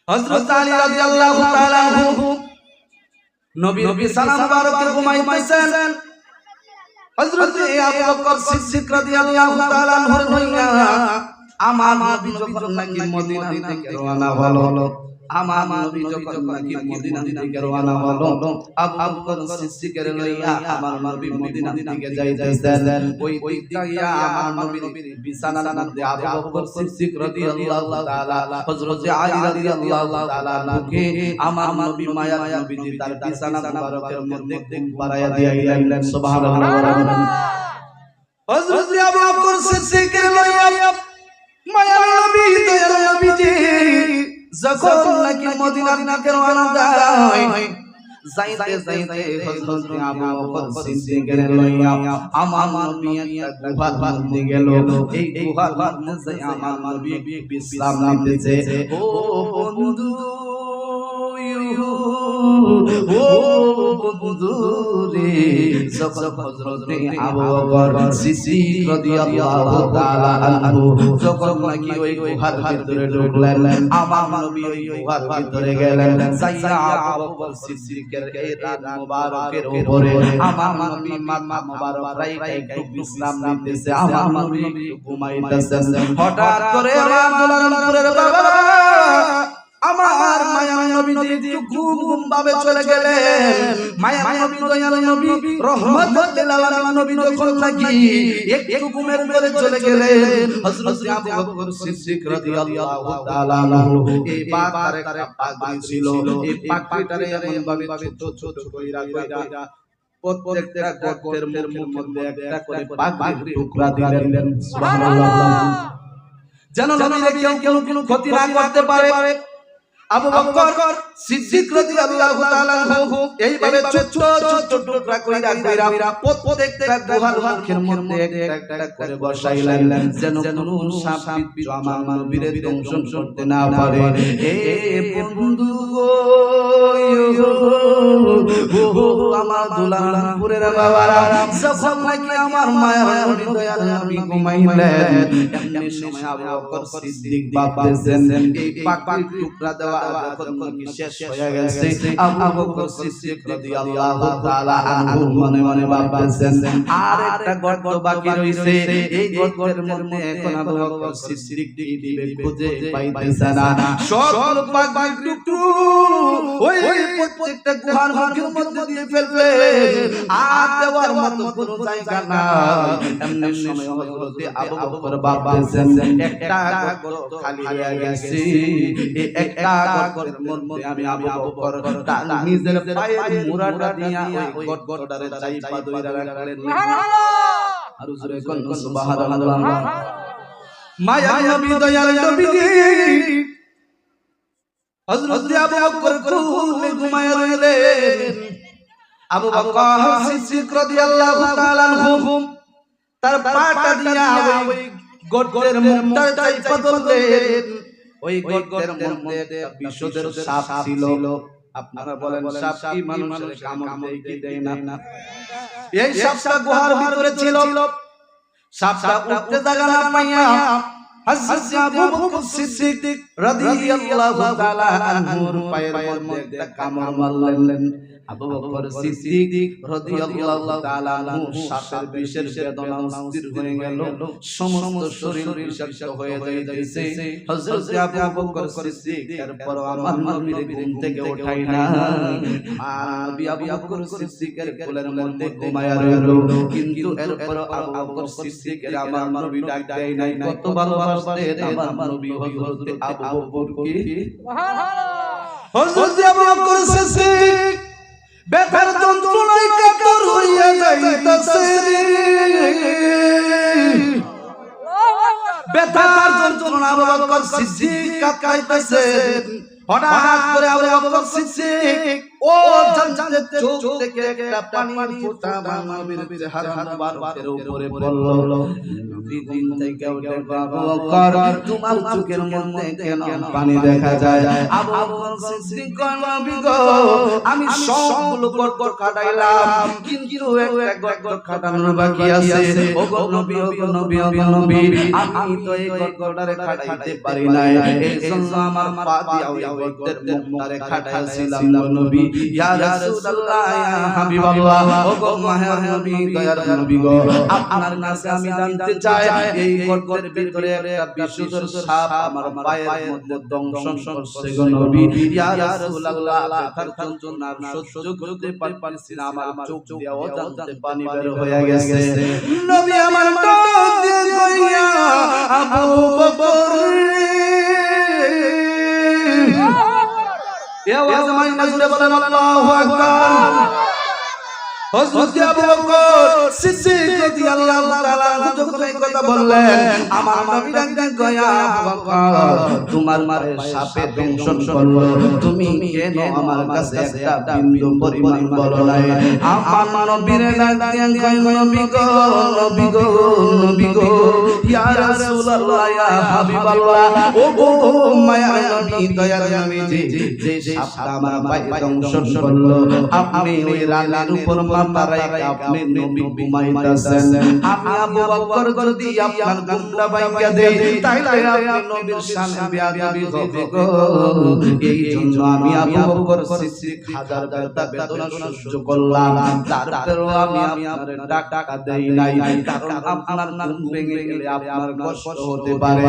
হযরত আলী রাদিয়াল্লাহু তাআলা আনহু নবীর বিছানা মুবারকে ঘুমাইতেছেন। হযরত আবু বকর সিদ্দিক রাদিয়াল্লাহু তাআলা আনহু হইয়া আমার নবী যখন নাকি মদিনা থেকে রওনা হলো আমার নবী যখন নাকি মদিনা থেকে রওনা হলো আবু বকর সিদ্দিকের লইয়া আমার নবী মদিনা থেকে যাইতেছেন ওই দিকটাইয়া আমার নবীর বিছানার মধ্যে আবু বকর সিদ্দিক রাদিয়াল্লাহু তাআলা হযরত আলী রাদিয়াল্লাহু তাআলা মুখে আমার নবী মায়া নবীজি তার বিছানা মুবারকের মধ্যে ঘুম পাড়াইয়া দিলেন সুবহানাল্লাহ হযরত আবু বকর সিদ্দিকের লইয়া মায়া নবী দয়াল নবীজি যখন নাকি মদিনা থেকে রওনা দেয় যাইতে যাইতে হযরত আবু বকর সিদ্দিকের লইয়া আমার নবী একটা গুহার মধ্যে গেল এই গুহার মধ্যে আমার নবী বিশ্রাম নিতেছে ও বন্ধু ও বন্ধু রে যখন হযরত আবু বকর সিদ্দিক রাদিয়াল্লাহু তাআলা আনহু যখন নাকি ওই গুহার ভিতরে ঢুকলেন আমার নবী ওই গুহার ভিতরে গেলেন যাইয়া আবু বকর সিদ্দিকের এই রাত মুবারকের উপরে আমার নবী মাথা মুবারক রাইখা একটু বিশ্রাম নিতেছে আমার নবী ঘুমাইতেছেন হঠাৎ করে আমার দুলালের বাবা আমার মায়া নবীজি ঘুম ভাবে চলে গেলেন মায়া নবী দয়াল নবী রহমতুল লিল আলামিন নবী যখন নাকি একটু ঘুমের মধ্যে চলে গেলেন হযরত আবু বকর সিদ্দিক রাদিয়াল্লাহু তাআলা আনহু এই পাকড়ে পাগড়ি ছিল এই পাগড়িটারে এমন ভাবে ছোট ছোট কইরা প্রত্যেকটা গর্তের মুখের মধ্যে একটা করে পাগড়ির টুকরা দিলেন সুবহানাল্লাহ যেন নবীর কেউ কোনো ক্ষতি না করতে পারে আবু বকর সিদ্দিক রাদিয়াল্লাহু তাআলা আনহু এইভাবে ছোট ছোট টুকরা কইরা প্রত্যেকটা গুহার মুখের মধ্যে একটা করে বসাইলেন যেন কোনো সাপ বিচ্ছু আমার নবীর দংশন করতে না পারে এ বন্ধু ও আমার দুলালপুরের বাবারা যখন নাকি আমার মায়ের নবী দয়াল নবী ঘুমাইলেন এমনি সময় আবু বকর সিদ্দিক ভাবতেছেন এই পাক টুকরা দেওয়া যখন শেষ হয়ে গেছে আবু বকর সিদ্দিক রাদিয়াল্লাহু তাআলা আনহু মনে মনে ভাবতেছেন আর একটা গর্ত বাকি রইছে এই গর্তের মধ্যে এখন আবু বকর সিদ্দিক দিবে খুঁজে পাইতেছে না সব পাক টুকরো ওই প্রত্যেকটা গুহার মুখের মধ্যে দিয়ে ফেলবে আর দেওয়ার মতো কোনো জায়গা না এমনি সময় হযরত আবু বকর ভাবতেছেন একটা গর্ত খালি হয়ে গেছে এই একটা গর্তের মধ্যে আমি আবু বকর তার নিজের পায়ের মুড়াটা দিয়া ওই গর্তটারে চাইপা ধইরা রাখলেন সুবহানাল্লাহ আর জোরে কোন সুবহানাল্লাহ মায়া নবী দয়াল নবী হযরত আবু বকর কোলে ঘুমায় রইলেন আবু বকর সিদ্দিক রাদিয়াল্লাহু তাআলা আনহু তার পাটা দিয়া ওই গর্তের মুখটা চাইপা ধরলেন ওই গর্তের মধ্যে বিষধর সাপ ছিল আপনারা বলেন সাপ কি মানুষের কামড় দেয় কি দেয় না এই সাপটা গুহার ভিতরে ছিল সাপটা উঠতে জায়গা না পাইয়া হযরত আবু বকর সিদ্দিক রাদিয়াল্লাহু তাআলা আনহুর পায়ের মধ্যে একটা কামড় মারলেন আবু বকর সিদ্দিক রাদিয়াল্লাহু তাআলা আনহু সাপের বিষের বেদনা অস্থির হয়ে গেল সমস্ত শরীর বিষাক্ত হয়ে যাইতেছে হযরত আবু বকর সিদ্দিক এরপর আমার নবীর ঘুম থেকে উঠাই না নবী আবু বকর সিদ্দিকের কোলের মধ্যে ঘুমায়া রইল কিন্তু এরপর আবু বকর সিদ্দিকের আমার নবী ডাক দেয় নাই কত ভালোবাসতেন আমার নবী হযরত আবু বকরকে সুবহানাল্লাহ হযরত আবু বকর সিদ্দিক ব্যথার যন্ত্রণায় কাতর হইয়া যাইতেছে ব্যথার যন্ত্রণা আবু বকর সিদ্দিক কাঁপাইতেছে হঠাৎ করে আবু বকর সিদ্দিক ও জানজানের চোখ থেকে একটা পানির ফোঁটা নবীর চেহারা মুবারকের উপরে পড়ল নবী ঘুম থেকে উঠে আবু বকর তোমার চোখের মধ্যে কেন পানি দেখা যায় আবু বকর সিদ্দিক কয় নবী গো আমি সবগুলো গর্ত কাটাইলাম কিন্তু একটা গর্ত কাটানোর বাকি আছে ও গো নবী ও গো নবী ও গো নবী আমি তো এই গর্তটারে কাটাইতে পারি না এইজন্য আমার পা দিয়া ওই গর্তের মুখটারে কাটাইছিলাম নবী ইয়া রাসূলুল্লাহ ইয়া হাবিবাল্লাহ ও গো মাহের নবী দয়ার নবী গো আপনার কাছে আমি জানতে চাই এই গর্তের ভিতরে একটা বিশুদ্ধ সাপ আমার পায়ের মধ্যে দংশন করছে গো নবী ইয়া রাসূলুল্লাহ তার যন্ত্রণা সহ্য করতে পারছি না আমার চোখ দিয়ে অজান্তে পানি বের হয়ে গেছে নবী আমার ডাক দিয়ে কইয়া আবু বকর এ আওয়াজ মাইনা জুড়ে বলেন আল্লাহু আকবার হযরত আবু বকর সিদ্দিক রাদিয়াল্লাহু তাআলা যখন এই কথা বললেন আমার নবী ডাক দিয়ে কইয়া আবু বকর তোমার মারে সাপে দংশন করলো তুমি কেন আমার কাছে একটা বিন্দু পরিমাণ বলো নাই আমার নবীর ডাক দিয়ে কই নবী গো নবী গো নবী গো ইয়া রাসূলুল্লাহ ইয়া হাবিবাল্লাহ ও গো মায়ার নবী দয়ার নবী যে সাপটা আমার পায়ে দংশন করলো আপনি ওই রানের উপর আপনি নবী ঘুমাইতেছেন আমি আবু বকর যদি আপনার ঘুমটা ভাঙিয়া দেই তাইলে আপনি নবীর শানে বেয়াদবি হবে গো এই জন্য আমি আবু বকর সিদ্দিক হাজার বেদনা সহ্য করলাম তারপরেও আমি আপনার ডাক দেই নাই কারণ আপনার ঘুম ভেঙে গেলে আপনার কষ্ট হতে পারে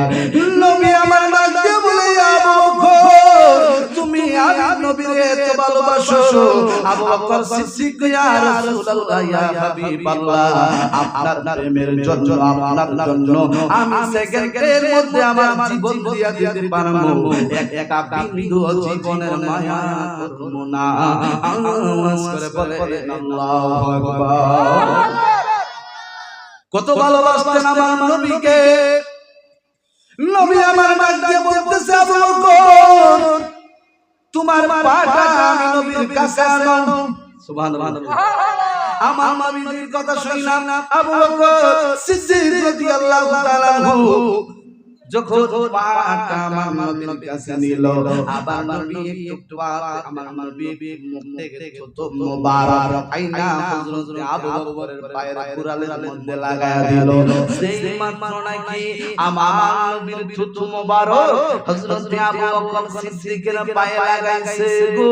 নবী আমার ডাক দিয়ে বলে আবু বকর তুমি আমি নবীরে এত ভালোবাসো আবু বকর সিদ্দিক ইয়া রাসূলুল্লাহ ইয়া হাবিবাল্লাহ আপনার প্রেমের জন্য আপনার জন্য আমি সেকেন্ডের মধ্যে আমার জীবন দিয়া দিতে পারবো একটা বিন্দু জীবনের মায়া করব না আওয়াজ করে বলেন আল্লাহু আকবার কত ভালোবাসতেন আমার নবীকে নবী আমার ডাক দিয়ে বলতেছে আবু বকর তোমার পাটা আমি নবীর কাছে আনো সুবহানাল্লাহ আমার নবীর কথা শুনলাম আবু বকর সিদ্দিক রাদিয়াল্লাহু তাআলা যখন পাটা আমার নবীর কাছে নিল আবার নবী একটু আমার নবী মুখ থেকে ছোট মোবারক আইনা হযরত আবু বকরের পায়ের কুড়ালের মধ্যে লাগায়া দিল সেই মাত্র নাকি আমার নবীর ছোট মোবারক হযরত আবু বকর সিদ্দিকের পায়ে লাগাইছে গো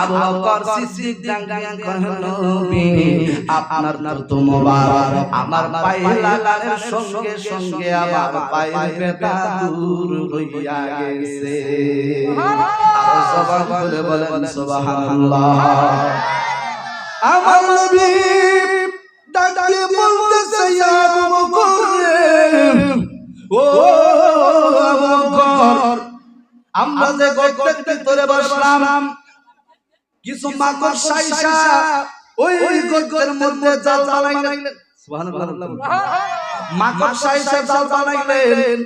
আবু বকর সিদ্দিক ডাঙ্গান কহল নবী আপনার ছোট মোবারক আমার পায়ে লাগানোর সঙ্গে সঙ্গে আমার পায়ে বেটা দূর হইয়া গেছে আর সবাই বলে বলেন সুবহানাল্লাহ আমার নবী ডাক দিয়ে বলতেছে ইয়া আবু বকর ও আবু বকর আমরা যে গর্তের ভিতরে বসলাম কিছু মাকড়সা আইসা ওই গর্তের মধ্যে জাল বানাইলেন সুবহানাল্লাহ মাকড়সা আইসা জাল বানাইলেন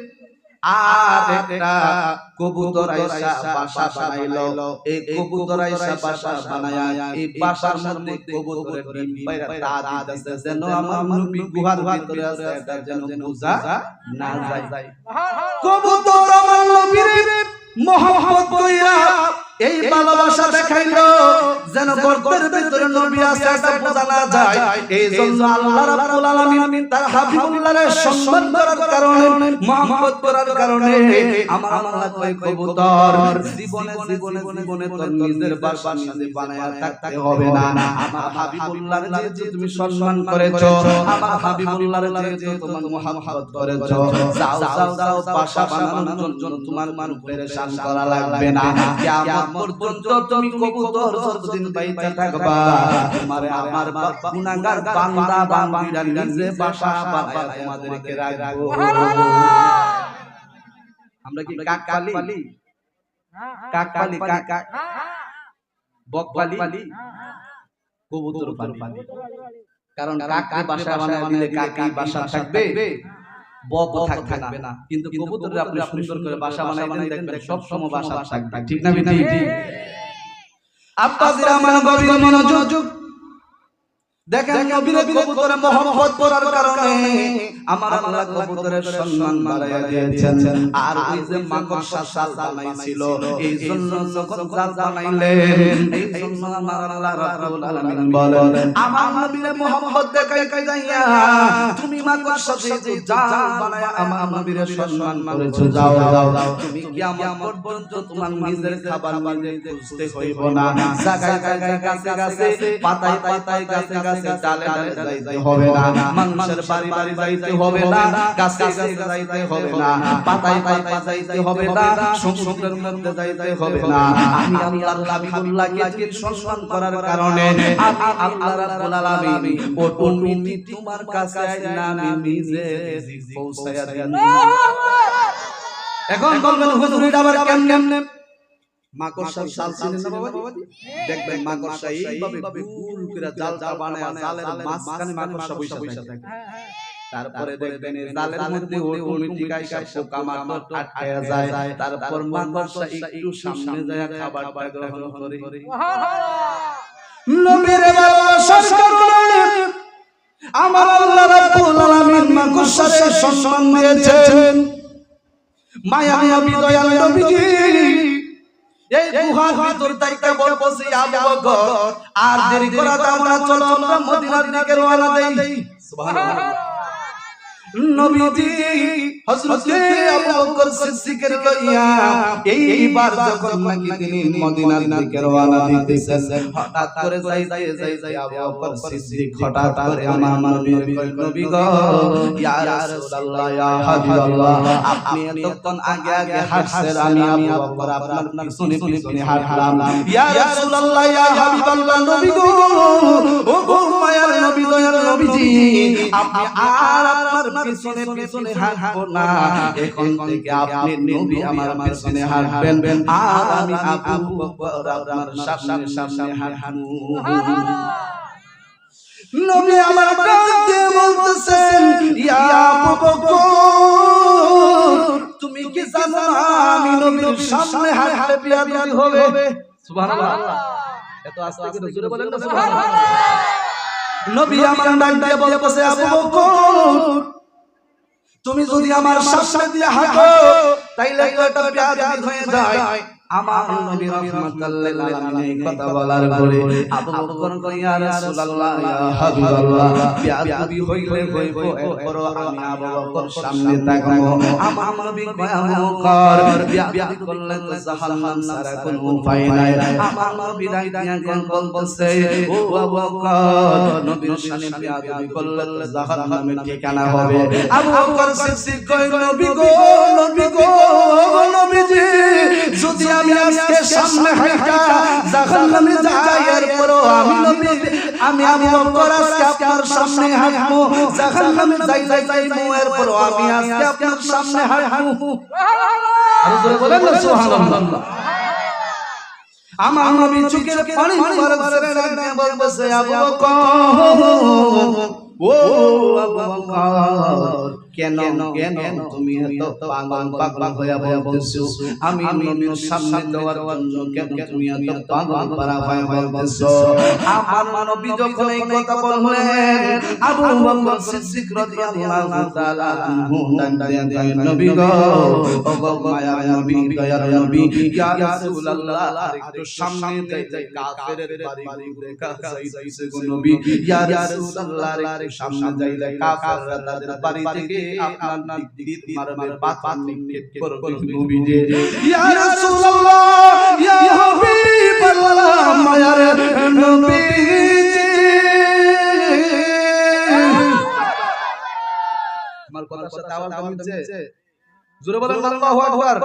আর একটা কবুতর আইসা বাসা বানাইলো এই কবুতর আইসা বাসা বানায়া এই বাসার মধ্যে কবুতরের ডিম পায়রা তা দিতেছে যেন আমার নবী গুহার ভিতরে আছে এটা যেন বোঝা না যায় কবুতর আমার নবীর মোহাম্মত কইরা এই ভালোবাসা দেখাইলো যেন গর্তের ভিতরে নবী আছে এটা বোঝা না যায় এই জন্য আল্লাহ রাব্বুল আলামিন তার হাবিবুল্লাহর সম্মান করার কারণে মুহাম্মদ করার কারণে আমার আল্লাহ কয় কবুতর জীবনে তোর নিজের বাসা নিজে বানায়া থাকতে হবে না আমার হাবিবুল্লাহর যে তুমি সম্মান করেছো আমার হাবিবুল্লাহর যে তোমার মুহাম্মদ করেছো যাও বাসা বানানোর জন্য তোমার পেরেশান করা লাগবে না কিয়ামত পর্যন্ত তুমি কবুতর যতদিন বাইচা থাকবা তোমারে আমার গুনাহগার বান্দা বান্দীরা নিজে বাসা বানায় তোমাদেরকে রাখবো আমরা কি কাক পালি বক পালি কবুতর পালি কারণ কাককে বাসা বানায় দিলে কাকই বাসা থাকবে বক থাকবে না কিন্তু কবুতরের আপনি সুন্দর করে বাসা বানাই দেন দেখবেন সব সময় বাসা থাকবে ঠিক না ঠিক আপনাদের আমার গভীর মনোযোগ দেখেন নবীর কবুতরে মোহাম্মত করার কারণে আমার আল্লাহ কবুতরের সম্মান বাড়ায়া দিয়েছেন আর ওই যে মাকড়সা জাল বানাইছিল এই জন্য যখন জাল বানাইলেন এই জন্য আমার আল্লাহ রাব্বুল আলামিন বলেন আমার নবীরে মোহাম্মত দেখাই যাইয়া তুমি মাকড়সার সাথে জাল বানায়া আমার নবীর সম্মান করেছো যাও যাও তুমি কিয়ামত পর্যন্ত তোমার নিজের খাবার নিজে খুঁজতে হইব না জায়গায় জায়গায় গাছে গাছে পাতায় পাতায় গাছে গাছে ডালে ডালে যাইতে হবে না মানুষের বাড়ি বাড়ি যাইতে হবে না গাছে গাছে যাইতে হবে না পাতায় পাতায় যাইতে হবে না সমুদ্রের মধ্যে যাইতে হবে না আমি আল্লাহ হাবিবুল্লাহকে সম্মান করার কারণে আল্লাহ রাব্বুল আলামিন অটোমেটিক তোমার কাছে না আমি নিজে পৌঁছায়া দিই এখন বলবেন হুজুর এটা আবার কেমনে মাকড়সার জাল চিনেন না বাবা দেখবেন মাকড়সা এইভাবে গোল করে জালটা বানায় জালের মাঝখানে মাকড়সা বসে থাকে তারপরে দেখবেন এই জালের মধ্যে অটোমেটিক আইসা পোকা মাকড় আটকায়া যায় তারপর মাকড়সা একটু সামনে যায় খাবারটা গ্রহণ করে নবীর ভালোবাসার কারণে আমার আল্লাহ রাব্বুল আলামিন মাকড়সাকে সম্মান দিয়েছেন মায়া নবী দয়াল নবীজি এই গুহার ভিতর থেকে বলবসি আবু বকর আর দেরি করা যাবে না চলো আমরা মদিনার দিকে রওনা দেই সুবহানাল্লাহ নবীজি হযরত আবু বকর সিদ্দিকের কইয়া এইবার যখন নাকি তিনি মদিনার দিকে রওনা দিতেছেন হঠাৎ করে যাই আবু বকর সিদ্দিক হঠাৎ করে আমার নবী গো ইয়া রাসূলুল্লাহ ইয়া হাবিবাল্লাহ আপনি এতক্ষণ আগে আগে হাঁটছেন আমি আবু বকর আপনার পিছনে পিছনে হাঁটলাম ইয়া রাসূলুল্লাহ ইয়া হাবিবাল্লাহ নবী গো ও গো মায়ার নবী দয়ার নবীজি আপনি আর আপনার পিছনে পিছনে হাঁটবো না এখন থেকে আপনি নবী আমার পিছনে হাঁটবেন আর আমি আবু বকর আপনার সামনে সামনে হাঁটবো নবী আমার ডাক দিয়ে বলতেছেন ইয়া আবু বকর তুমি কি জানো না আমি নবীর সামনে হাঁটলে বিয়াদবি হবে সুবহানাল্লাহ এত আস্তে করে জোরে বলেন না সুবহানাল্লাহ নবী আমার ডাক দিয়ে বলতেছে আবু বকর তুমি যদি আমার সামনে দিয়ে হাঁটো তাইলে তো এটা বিয়াদবি হয়ে যায় আমার নবী রাহমাতুল লিল আলামিন কথা বলার পরে আবু বকর কই ইয়া রাসূলুল্লাহ ইয়া হাবিবাল্লাহ বিয়াদবি হইলে হইব এরপর আমি আবু বকর সামনে তাকাবো আমার নবী কই আবু বকর বিয়াদবি করলে তো জাহান্নাম ছাড়া কোনো উপায় নাই আমার নবী ডাক দিয়া কোন বলছে ও আবু বকর নবীর শানে বিয়াদবি করলে তো জাহান্নামের ঠিকানা হবে আবু বকর সিদ্দিক কই নবী গো নবীজি যদি আমি আজকে সামনে হাঁটা জাহান্নামে যাই এরপর আমি আবু বকর আজকে আপনার সামনে হাঁটবো জাহান্নামে যাই এরপর আমি আজকে আপনার সামনে হাঁটবো আর জোরে বলেন না সুবহানাল্লাহ আমার নবী চোখের পানি মুবারক ছেড়ে বলতেছে আবু বকর ও আবু বকর কেন তুমি এত পাগল হয়ে বলতেছো আমি নবীর সামনে দেওয়ার জন্য কেন তুমি এত পাগল পারা হয়ে বলতেছো আমার নবী যখন এই কথা বললেন আবু বকর সিদ্দিক রাদিয়াল্লাহু তাআলা আনহু ডাক নবী গো ও গো মায়া নবী দয়ার নবী ইয়া রাসূলুল্লাহ একটু সামনে যাই কাফেরের বাড়ি ঘুরে যাইছে গো নবী ইয়া রাসূলুল্লাহ একটু সামনে যাই কাফেররা তাদের বাড়ি থেকে আপনার দিক মারবে পাথর নিক্ষেপ করবে নবীজি ইয়া রাসূলুল্লাহ ইয়া হাবিবাল্লাহ মায়ার নবীজি আমার কথার সাথে আওয়াজ কমছে জোরে বলেন আল্লাহু আকবার